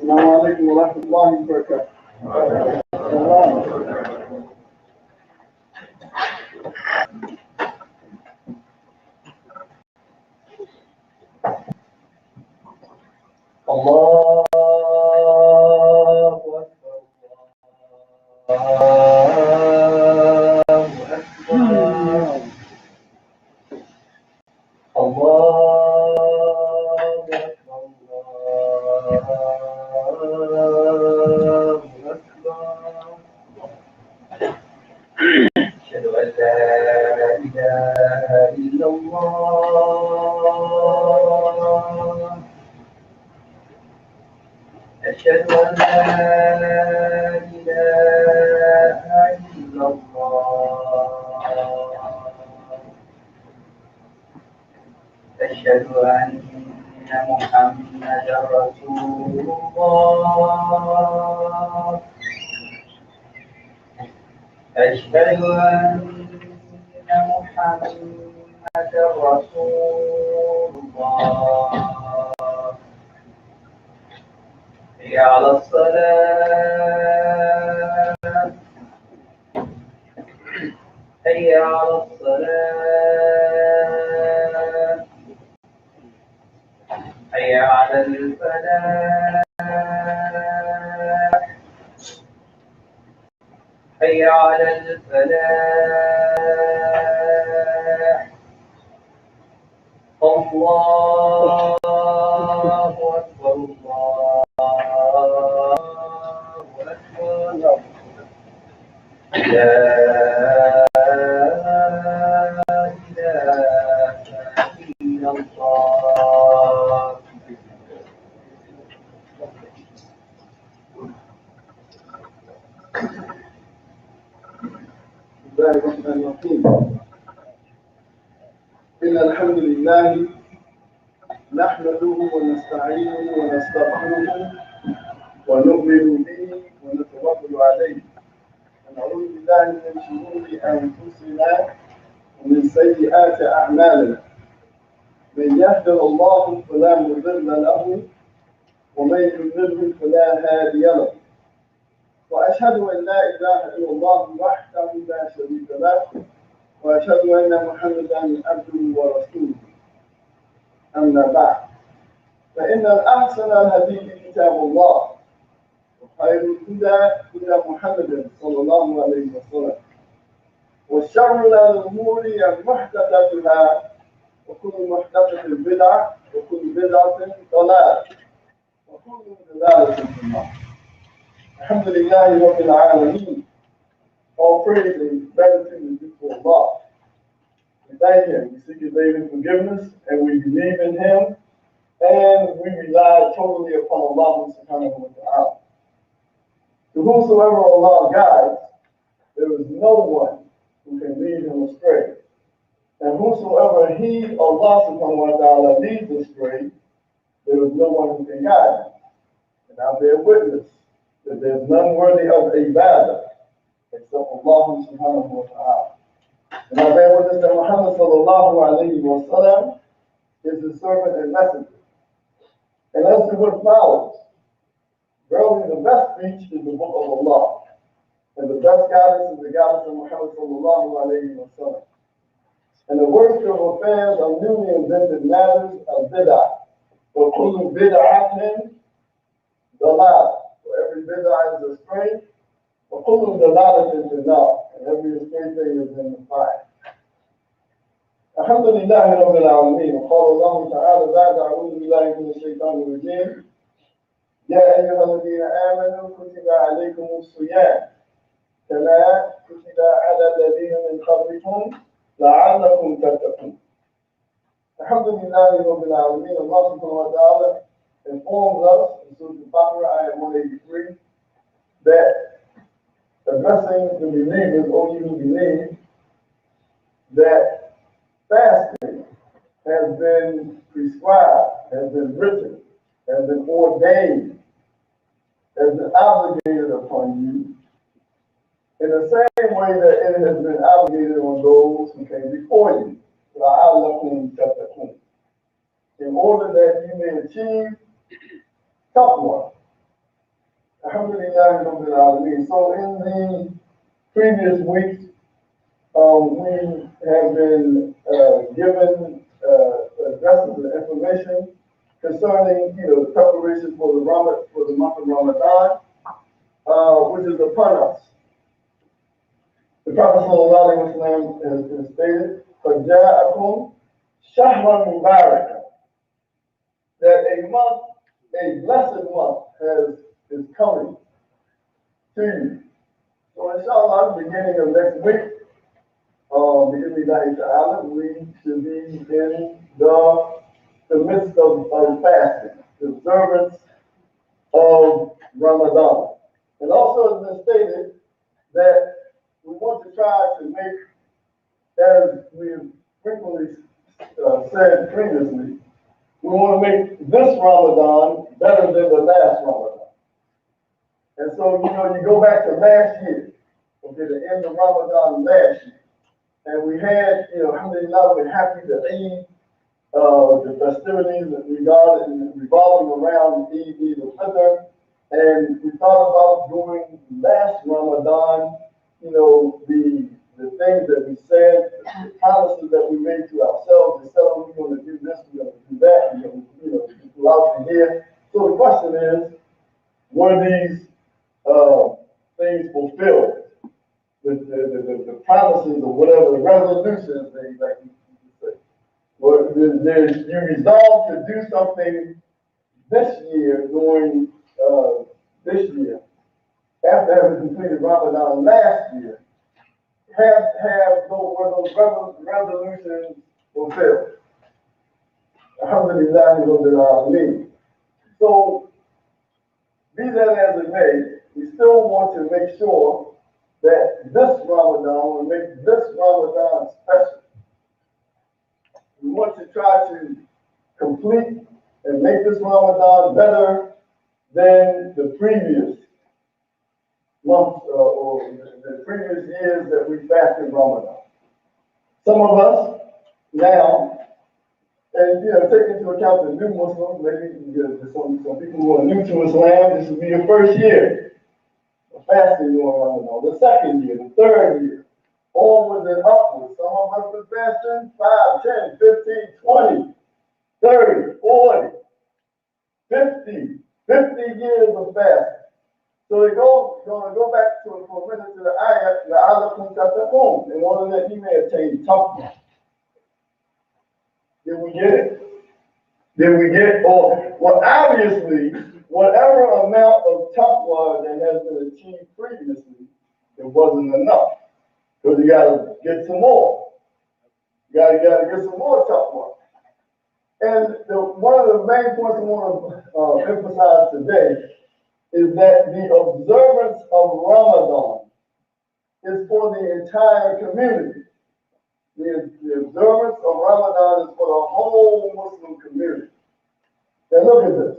السلام عليكم ورحمة الله وبركاته. الله أكبر. أشهد أن لا إله إلا الله. أشهد أن محمدا رسول الله. أشهد أن محمدا رسول الله. حي على الصلاة. حي على الصلاة. حي على الفلاح. حي على الفلاح. الله أكبر. الله أكبر. لا إله إلا الله. بسم الله الرحمن الرحيم. إن الحمد لله نحمده ونستعينه ونستغفره ونؤمن به ونتوكل عليه ونعوذ بالله من شرور أنفسنا ومن سيئات أعمالنا. من يهده الله فلا مضل له ومن يضلل فلا هادي له. وأشهد أن لا إله إلا الله وحده لا شريك له وأشهد أن محمدا عبده ورسوله. أما بعد، فإن الأحسن الحديث كتاب الله وخير الهدى هدى محمد صلى الله عليه وسلم وشر الأمور محدثاتها وكل محدثة بدعة وكل بدعة ضلالة وكل ضلالة في النار. الحمد لله رب العالمين. All praise and gratitude is due to Allah. We thank Him, we seek His aid and forgiveness, and we believe in Him, and we rely totally upon Allah subhanahu wa ta'ala. To whomsoever Allah guides, there is no one who can lead him astray. And whosoever He, Allah subhanahu wa ta'ala, leads astray, there is no one who can guide him. And I bear witness that there is none worthy of ibadah except Allah subhanahu wa ta'ala. And I bear witness that Muhammad sallallahu alayhi wa sallam is His servant and messenger. And as to what follows, verily the best speech is the book of Allah, and the best guidance is the guidance of Muhammad sallallahu alayhi wa sallam. And the worst of affairs are newly invented matters of bid'ah. For kullu bid'atin dalal. For every bid'ah is a stray. For kullu dalalatin finnar. And every stray thing is in the fire. الحمد لله رب العالمين. وقال الله تعالى بعد أعوذ بالله من الشيطان الرجيم. يا أيها الذين آمنوا كتب عليكم الصيام كما كتب على الذين من قبلكم لعلكم تتقون. الحمد لله رب العالمين. Allah subhanahu wa ta'ala informs us in Surah Al-Baqarah, ayat 183, that addressing the believers, O you who believe, that fasting has been prescribed, has been written, has been ordained, has been obligated upon you in the same way that it has been obligated on those who came before you, in order that you may achieve taqwa, So in the previous weeks, we have been given addresses and information concerning, the preparation for the month of Ramadan, which is upon us. The Prophet ﷺ has stated, فَجَاءَكُمْ شَهْرًا مُبَارَكًا, that a blessed month is coming to you. So inshallah, beginning of next week, we should be in the midst of fasting, the observance of Ramadan. And also it's been stated that we want to try to make, as we've frequently said previously, we want to make this Ramadan better than the last Ramadan. And so, you go back to last year, the end of Ramadan last year, and we had, alhamdulillah, we're happy to Eid, the festivities revolving around Eid al-Fitr, and we thought about doing last Ramadan, the things that we said, the promises that we made to ourselves. We said, we're going to do this, we're going to do that, we're going to, throughout the year. So the question is, were these things fulfilled? The promises or whatever, the resolutions, they like you say. Well, you resolve to do something this year during this year, after having completed Ramadan last year, were those resolutions fulfilled? Alhamdulillah. So, be that as it may, we still want to make sure that this Ramadan will make this Ramadan special. We want to try to complete and make this Ramadan better than the previous months or the previous years that we fasted Ramadan. Some of us now, and take into account the new Muslims, maybe some people who are new to Islam, this will be your first year of fasting during Ramadan, the second year, the third year, onwards and upwards. Some of us been fasting 5, 10, 15, 20, 30, 40, 50 years of fasting. So we're going to go back for a minute to the ayat, لَعَلَّكُمْ تَتَّقُونَ, in order that you may attain taqwa. Did we get it? Well, obviously, whatever amount of taqwa that has been achieved previously, it wasn't enough. Because you got to get some more. You got to get some more taqwa. And one of the main points I want to emphasize today is that the observance of Ramadan is for the entire community. The observance of Ramadan is for the whole Muslim community. Now look at this.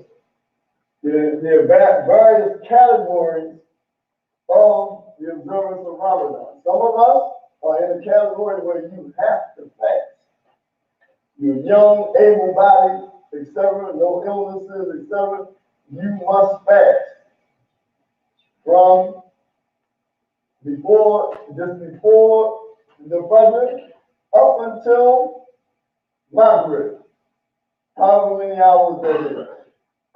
There are various categories of the observance of Ramadan. Some of us are in a category where you have to fast. You're young, able-bodied, etc., no illnesses, etc. You must fast from just before the Fajr up until Maghrib, however many hours that is.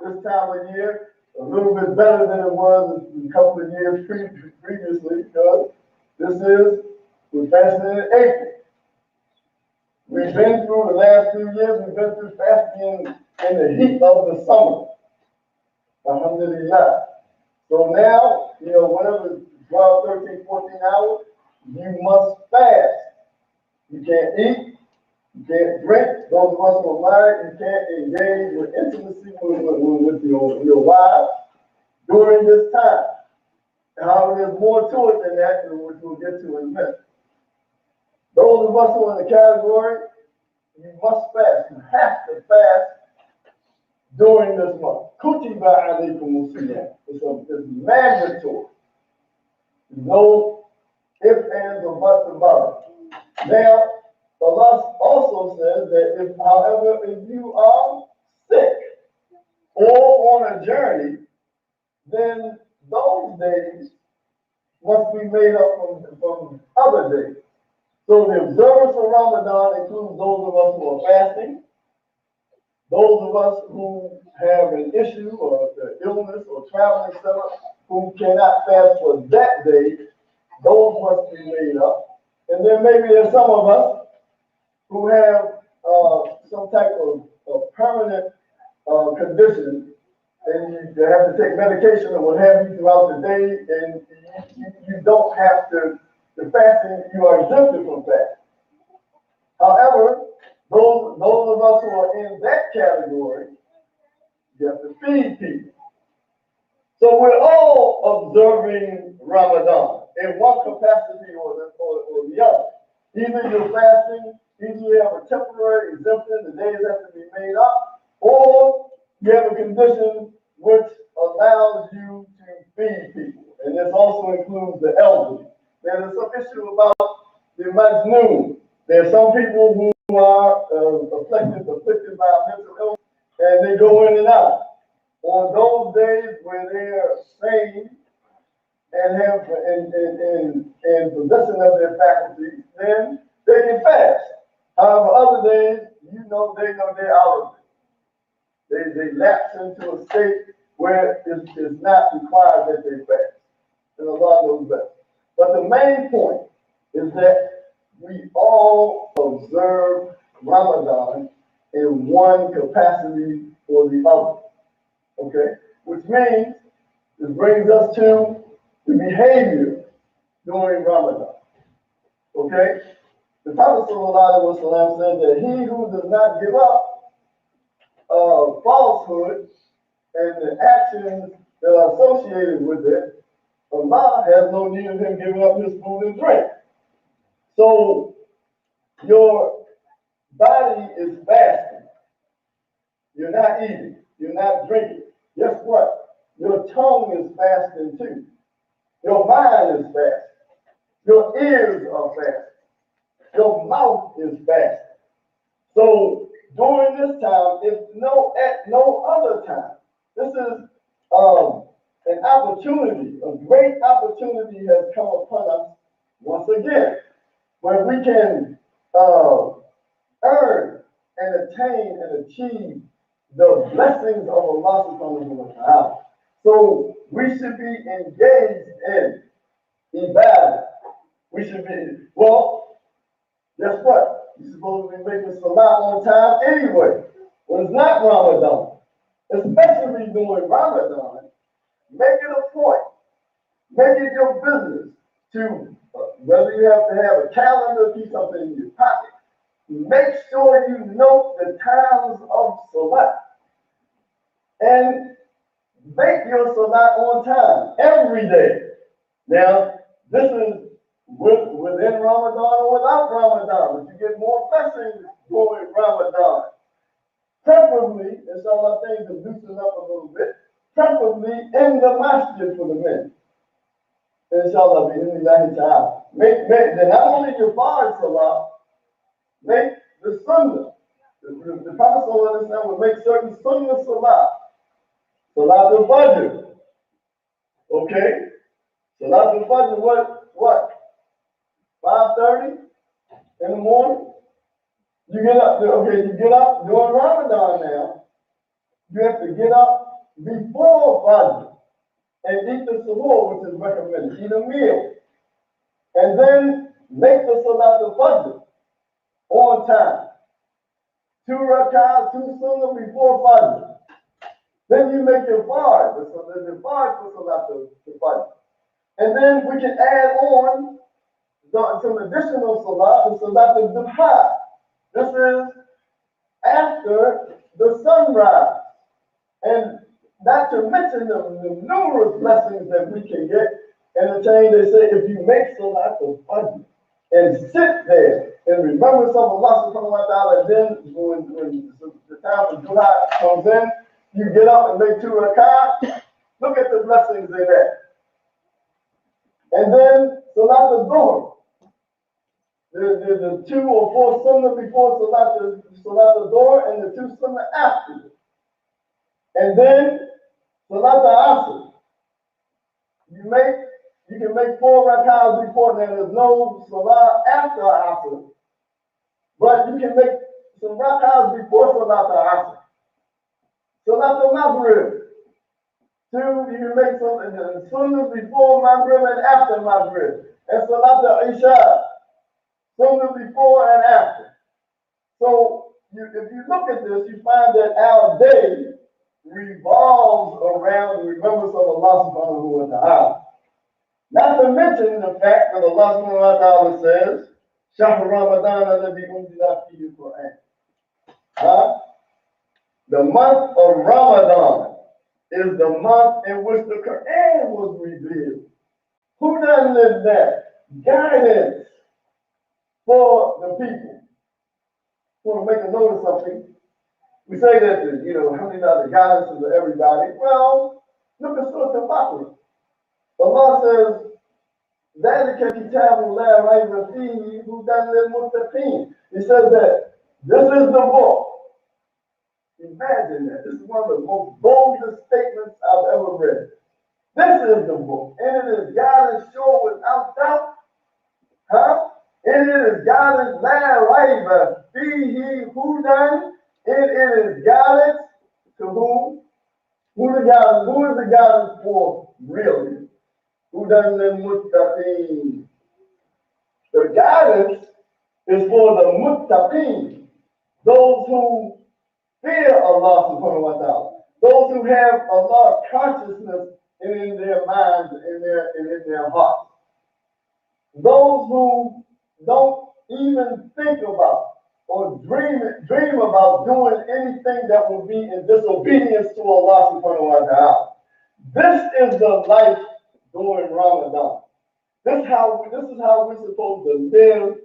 This time of year, a little bit better than it was a couple of years previously, because we're fasting in April. We've been through the last few years, we've been through fasting in the heat of the summer. Alhamdulillah. So now, whatever 12, 13, 14 hours, you must fast. You can't eat, you can't drink. Those of us who are married, you can't engage with intimacy with your wives during this time. However, there's more to it than that, which we'll get to in a minute. Those of us who are in the category, you must fast. You have to fast during this month. Kutiba alaykum siyam. It's mandatory. No ifs, ands, or buts about it. Now, Allah also says that if you are sick or on a journey, then those days must be made up from other days. So the observance of Ramadan includes those of us who are fasting, those of us who have an issue or illness or traveling, etc., who cannot fast for that day. Those must be made up. And then maybe there's some of us who have some type of permanent condition, and you have to take medication or what have you throughout the day, and you don't have to, the fasting, you are exempted from fasting. However, those of us who are in that category, you have to feed people. So we're all observing Ramadan in one capacity or the other. Either you're fasting, either you have a temporary exemption, the days have to be made up, or you have a condition which allows you to feed people. And this also includes the elderly. There's some issue about the Masjid. There are some people who are afflicted by mental illness, and they go in and out. On those days where they are sane and have in possession of their faculties, then they can fast. However, other days, they know they're out of it. They lapse into a state where it's not required that they fast. And Allah knows best. But the main point is that we all observe Ramadan in one capacity or the other. Okay? Which means, this brings us to the behavior during Ramadan. Okay? The Prophet ﷺ said that he who does not give up falsehood and the actions that are associated with it, Allah has no need of him giving up his food and drink. So, your body is fasting. You're not eating. You're not drinking. Guess what? Your tongue is fasting too. Your mind is fasting. Your ears are fasting. Your mouth is fasting. So during this time, at no other time, this is an opportunity, a great opportunity has come upon us once again, where we can earn and attain and achieve the blessings of Allah subhanahu wa ta'ala. So we should be engaged in ibadah. We should be, well, guess what? You're supposed to be making salah on time anyway. When it's not Ramadan, especially during Ramadan, make it a point. Make it your business to, whether you have to have a calendar, keep something in your pocket, make sure you note the times of salah. And make your salah on time every day. Now, this is within Ramadan or without Ramadan, but you get more blessings during Ramadan. Preferably, inshallah, things are loosened up a little bit, preferably in the masjid for the men. Inshallah, bi'idhnillahi ta'ala. Then not only your fard salah, make the sunnah. The Prophet ﷺ would make certain sunnah salah. Salat al-Fajr. Okay? Salat al-Fajr, what? 5:30 in the morning? You get up during Ramadan now. You have to get up before Fajr and eat the suhoor, which is recommended. Eat a meal. And then make the Salat al-Fajr on time. 2 rak'ahs, 2 sunnah before Fajr. Then you make your fard, the fard for Salat al-Fajr. And then we can add on some additional salat, the Salat al-Duha. This is after the sunrise. And not to mention the numerous blessings that we can get. And they say if you make Salat al-Fajr and sit there and remember some of Allah subhanahu wa ta'ala, then when the time of Duha comes in, you get up and make 2 rak'ahs. Look at the blessings in that. And then Salat al-Dhuhr. There's the 2 or 4 sunnah before Salat al-Dhuhr and the 2 sunnah after it. And then Salat al-Asr. can make 4 rak'ahs before. Now there's no salah after Asr, but you can make some rak'ahs before Salat al-Asr. Salat al-Maghrib. 2, you can make some sunnah before Maghrib and after Maghrib. And Salat al-Isha. Sunnah before and after. So if you look at this, you find that our day revolves around the remembrance of Allah subhanahu wa ta'ala. Not to mention the fact that Allah subhanahu wa ta'ala says, Shahr Ramadan alladhi unzila fihi al-Qur'an. The month of Ramadan is the month in which the Quran was revealed. Who doesn't live that? Guidance for the people. I want to make a note of something. We say that, alhamdulillah, the guidance is for everybody. Well, look at Surah Al-Baqarah. Allah says, ذَلِكَ كِتَابُ لَا رَيْبَ فِيهِ هُدًى لِلْمُتَّقِينَ. He says that this is the book. Imagine that. This is one of the most boldest statements I've ever read. This is the book. And it is guidance sure without doubt. And it is guidance la rayba fihi hudan. And it is guidance to whom? Who is the guidance for really? Hudan lil-muttaqin. The guidance is for the muttaqin, those who fear Allah subhanahu wa ta'ala, those who have Allah consciousness in their minds, in their hearts. Those who don't even think about or dream about doing anything that will be in disobedience to Allah subhanahu wa ta'ala. This is the life during Ramadan. This is how we're supposed to live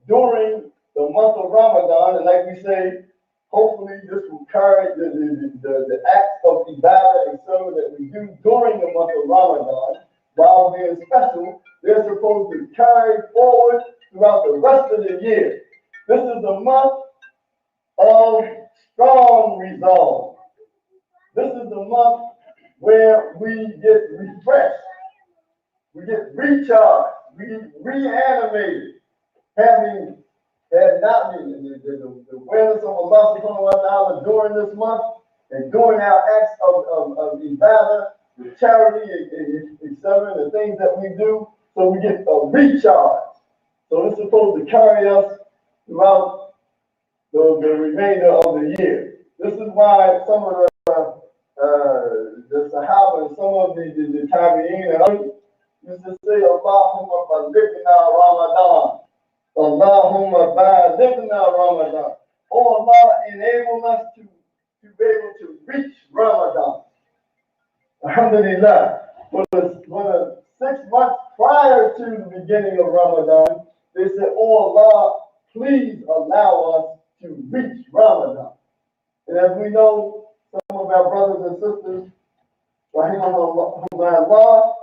during the month of Ramadan. And like we say, hopefully this will carry the acts of ibadah and service that we do during the month of Ramadan, while being special, they're supposed to carry forward throughout the rest of the year. This is the month of strong resolve. This is the month where we get refreshed, we get recharged, we get reanimated, having not been the awareness of Allah subhanahu wa ta'ala during this month and doing our acts of ibadah, the charity, etc., the things that we do, so we get a recharge. So it's supposed to carry us throughout the remainder of the year. This is why some of the Sahaba and some of the Tabi'een and others used to say, Allahumma balighna Ramadan. Allahumma balighna Ramadan. Oh Allah, enable us to be able to reach Ramadan. Alhamdulillah. For the 6 months prior to the beginning of Ramadan, they said, oh Allah, please allow us to reach Ramadan. And as we know, some of our brothers and sisters, rahimahullah,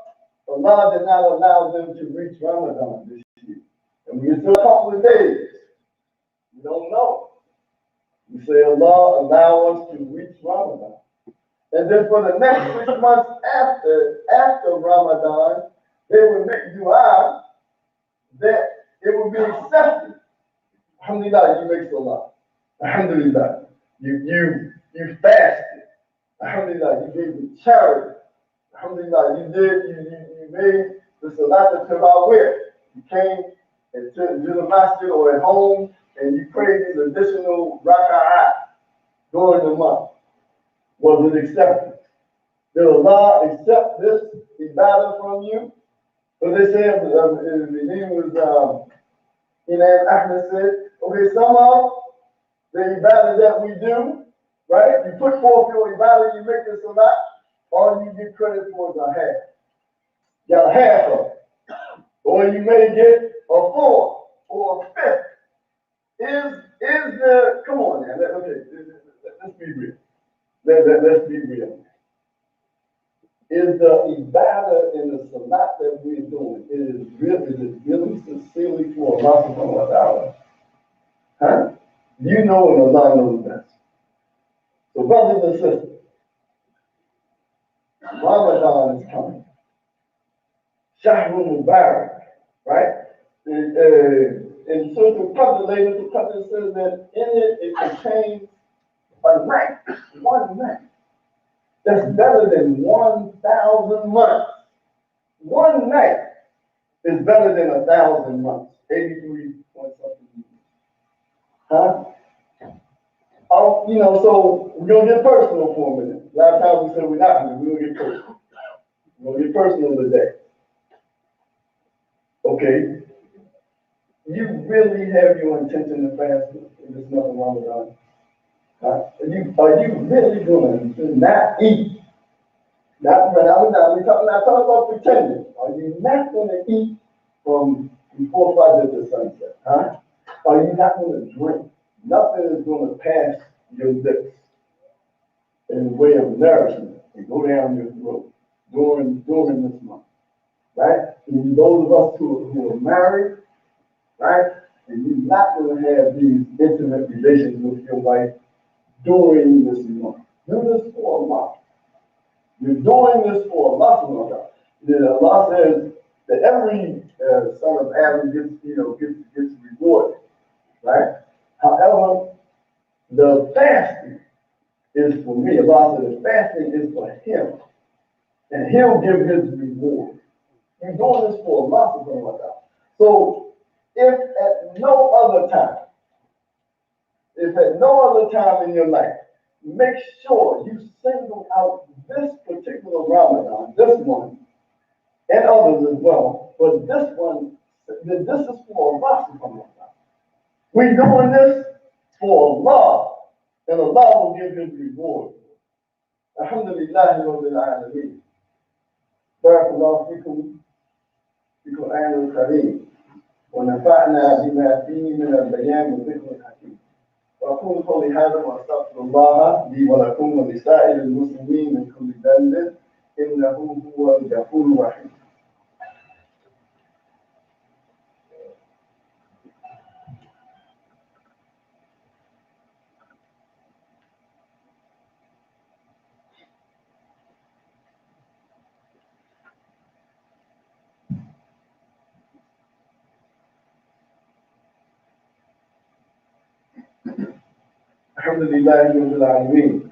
Allah did not allow them to reach Ramadan this year. And we get to a couple of days. We don't know. We say, Allah, allow us to reach Ramadan. And then for the next 6 months after Ramadan, they would make dua that it would be accepted. Alhamdulillah, you make salah. Alhamdulillah, you fasted. Alhamdulillah, you gave the charity. Alhamdulillah, you made the salat al-tarawih. You came to the masjid or at home and you prayed these additional raka'at during the month. Was it accepted? Did Allah accept this ibadah from you? So they said, the name was Imam Ahmed said, okay, some of the ibadah that we do, right? You put forth your ibadah, you make the salat, all you get credit for is a half. You got a half of it. Or you may get a fourth or a fifth. Come on now, let's be real. Let's be real. Is the ibadah in the salat that we're doing, is it really sincerely for Allah subhanahu wa ta'ala? Huh? You know and Allah knows best. So brothers and sisters, Ramadan is coming. Shahru Mubarak, right? And so the Qadr, Laylatul Qadr says that in it contains a night, one night. That's better than 1,000 months. One night is better than 1,000 months. 83 point something years. Huh? Oh, so we're gonna get personal for a minute. A lot of times we say we're not gonna, we're gonna get personal. We're gonna get personal today. Okay. You really have your intention to fast in this month of Ramadan? Huh? Are you really going to not eat? Not talking about pretending. Are you not going to eat from before Fajr to sunset? Huh? Are you not going to drink? Nothing is going to pass your lips in the way of nourishment and go down your throat during this month, right? And those of us who are married, right? And you're not going to have these intimate relations with your wife during this month. Do this for Allah. You're doing this for Allah. Allah says that every son of Adam gets rewarded, right? However, the fasting is for me. Allah says the fasting is for Him, and He'll give His reward. You're doing this for Allah. So, if at no other time in your life, make sure you single out this particular Ramadan, this one, and others as well. But this one, this is for Allah. We're doing this for Allah, and Allah will give His reward. Alhamdulillah Rabbil Alameen. Barakallahu fikum fi Qur'an al-Kareem. ونفعنا بما فيه من البيان والذكر الحكيم. وأقول قولي هذا وأستغفر الله لي ولكم ولسائر المسلمين من كل ذنب إنه هو الغفور الرحيم. الحمد لله رب العالمين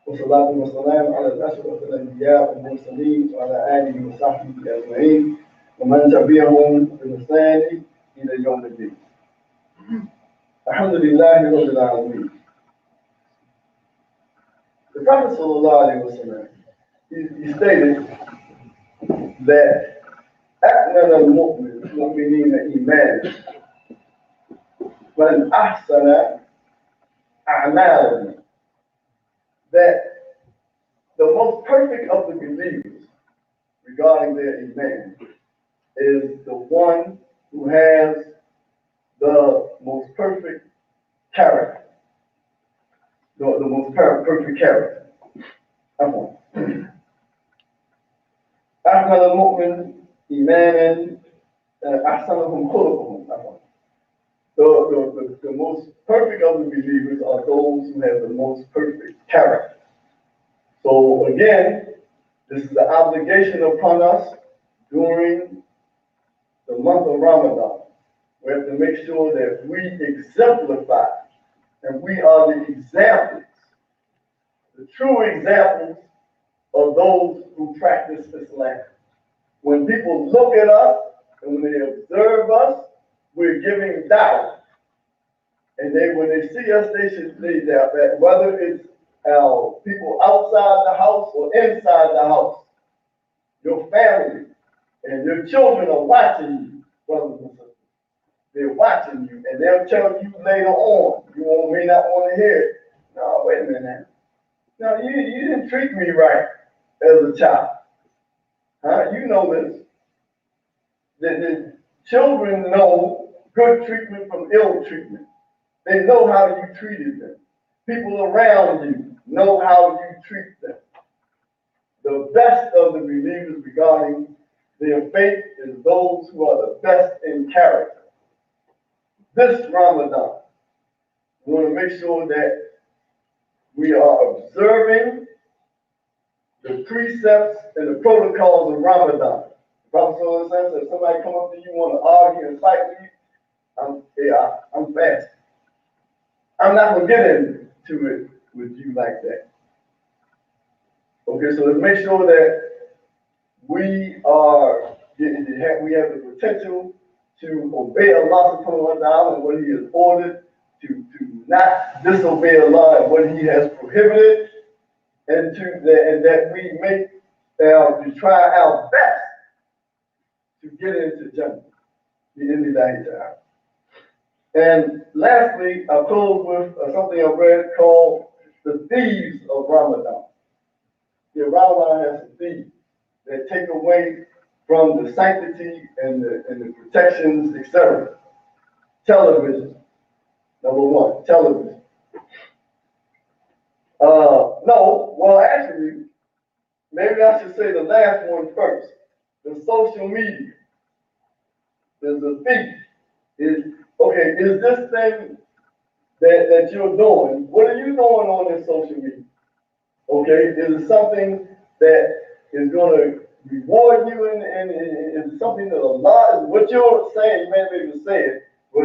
والصلاة والسلام على الأشرف الأنبياء والمرسلين وعلى آله وصحبه أجمعين ومن تبعهم بإحسان إلى يوم الدين. الحمد لله رب العالمين. The Prophet ﷺ, he stated that أكمل المؤمنين إيمانا من أحسن أعمالهم, that the most perfect of the believers regarding their iman is the one who has the most perfect character. The most perfect character. أحسن المؤمن إيمانا أحسنهم خلقهم. The most perfect of the believers are those who have the most perfect character. So again, this is the obligation upon us during the month of Ramadan. We have to make sure that we exemplify, and we are the examples, the true examples of those who practice Islam. When people look at us and when they observe us, we're giving da'wah. And when they see us, they should see that whether it's people outside the house or inside the house, your family and your children are watching you, brothers and sisters. They're watching you, and they'll tell you later on. You may not want to hear it. No, wait a minute. No, you didn't treat me right as a child. Huh? You know this. The children know good treatment from ill treatment. They know how you treated them. People around you know how you treat them. The best of the believers regarding their faith is those who are the best in character. This Ramadan, we want to make sure that we are observing the precepts and the protocols of Ramadan. Prophet Sallallahu Alaihi Wasallam said, if somebody come up to you, want to argue and fight with you, I'm fast. I'm not going to get into it with you like that. Okay, so let's make sure that we have the potential to obey Allah subhanahu wa ta'ala and what He has ordered, to not disobey Allah and what He has prohibited, and that we make to try our best to get into Jannah. And lastly, I'll close with something I read called the thieves of Ramadan. Yeah, Ramadan has some thieves that take away from the sanctity and the protections, etc. Television, number one, television. No, well, actually, maybe I should say the last one first. The social media is a thief. Is this thing that you're doing, what are you doing on this social media? Okay, is it something that is going to reward you and is something that Allah is what you're saying, you may not be able to say it, but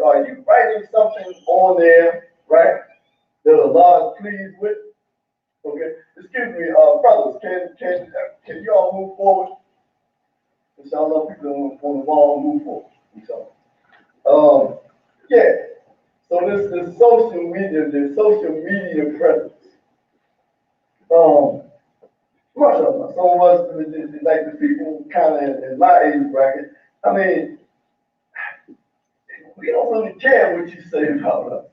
are you writing something on there, right, that Allah is pleased with? Okay, excuse me, brothers, can you all move forward? Inshallah, people on the wall move forward. Inshallah. Yeah. So this social media presence. Mashallah, some of us, like the people kind of in my age bracket, I mean, we don't really care what you say about us.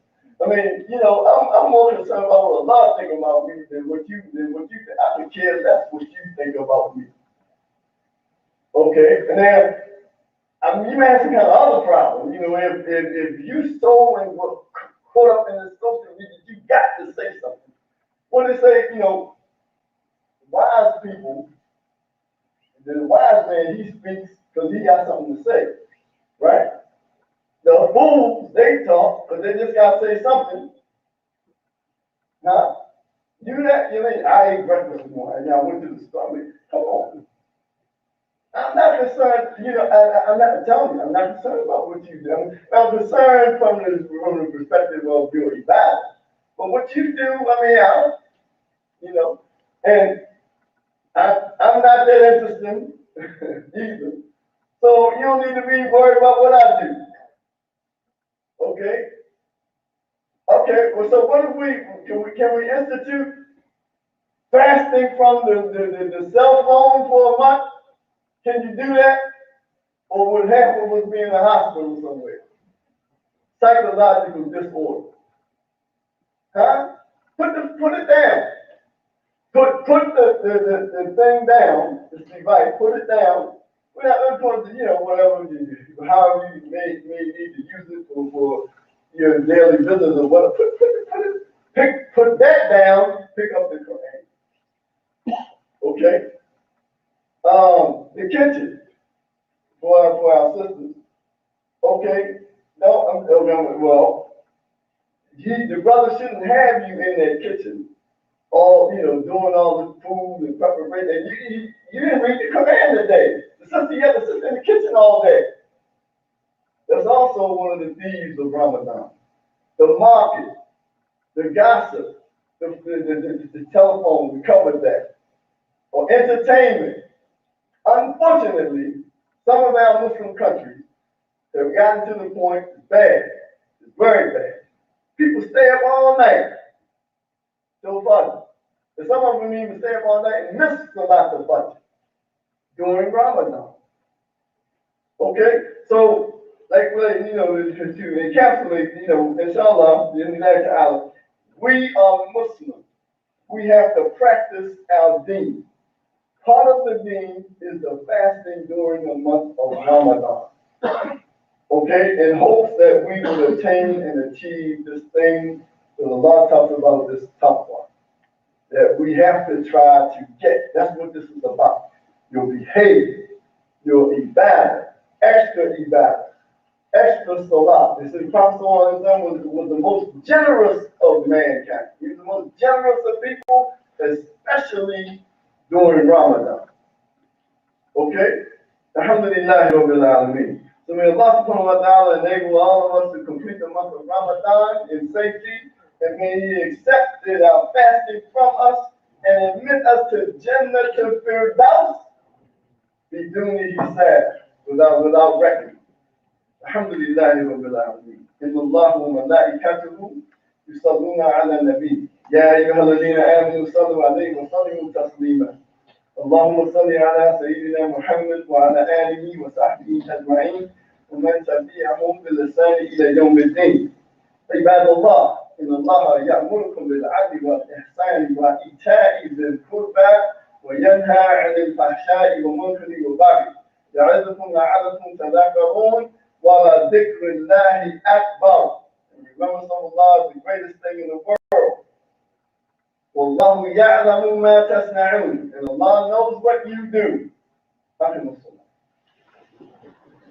I mean, I'm more concerned about what Allah think about me than what you think. I could care less what you think about me. Okay, and then you may have some kind of other problem. If you so and were caught up in this social media, you got to say something. What they say, wise people, the wise man, he speaks because he got something to say, right? The fools, they talk because they just got to say something. Huh? I ate breakfast this morning and I went to the store. I mean, come on. I'm not concerned, I'm not telling you, I'm not concerned about what you do. I'm concerned from the perspective of your ibadah. But what you do, and I'm not that interesting either. So you don't need to be worried about what I do. Okay? Okay, well, so what if can we institute fasting from the cell phone for a month? Can you do that? Or would half of us be in a hospital somewhere? Psychological disorder. Huh? Put it down. Put the thing down, this device, put it down. We're not going to, whatever, however you may need to use it for your daily business or whatever. Put that down, pick up the Quran. Okay? The kitchen for our sisters. Okay? No, the brother shouldn't have you in that kitchen, doing all the food and preparation. And you didn't read the Quran today. The sister in the kitchen all day. That's also one of the thieves of Ramadan. The market, the gossip, the telephone, we covered that. Or entertainment. Unfortunately, some of our Muslim countries have gotten to the point it's bad. It's very bad. People stay up all night till Fajr. And some of them even stay up all night and miss the lot of Fajr during Ramadan. Okay? So, to encapsulate, inshallah, we are Muslims. We have to practice our deen. Part of the deen is the fasting during the month of Ramadan. Okay, in hopes that we will attain and achieve this thing that Allah talks about, this top one. That we have to try to get. That's what this is about. Your behavior, your ibadah, extra salah. This is Prophet was the most generous of mankind. He was the most generous of people, especially during Ramadan. Okay? Alhamdulillah Rabbil Alameen. So may Allah subhanahu wa ta'ala enable all of us to complete the month of Ramadan in safety, and may He accept our fasting from us and admit us to Jannatul Firdaus بدون حساب without reckoning. Alhamdulillah Rabbil Alameen. إن الله وملائكته يصلون على النبي يا أيها الذين آمنوا صلوا عليه وسلموا تسليما. اللهم صل على سيدنا محمد وعلى آله وصحبه أجمعين ومن تبعهم بالإحسان إلى يوم الدين. عباد الله إن الله يأمركم بالعدل والإحسان وإيتاء ذي القربى وينهى عن الفحشاء والمنكر والبغي يعظكم لعلكم تذكرون ولذكر الله أكبر. And remembrance of Allah is the greatest thing in the world. والله يعلم ما تصنعون, and Allah knows what you do.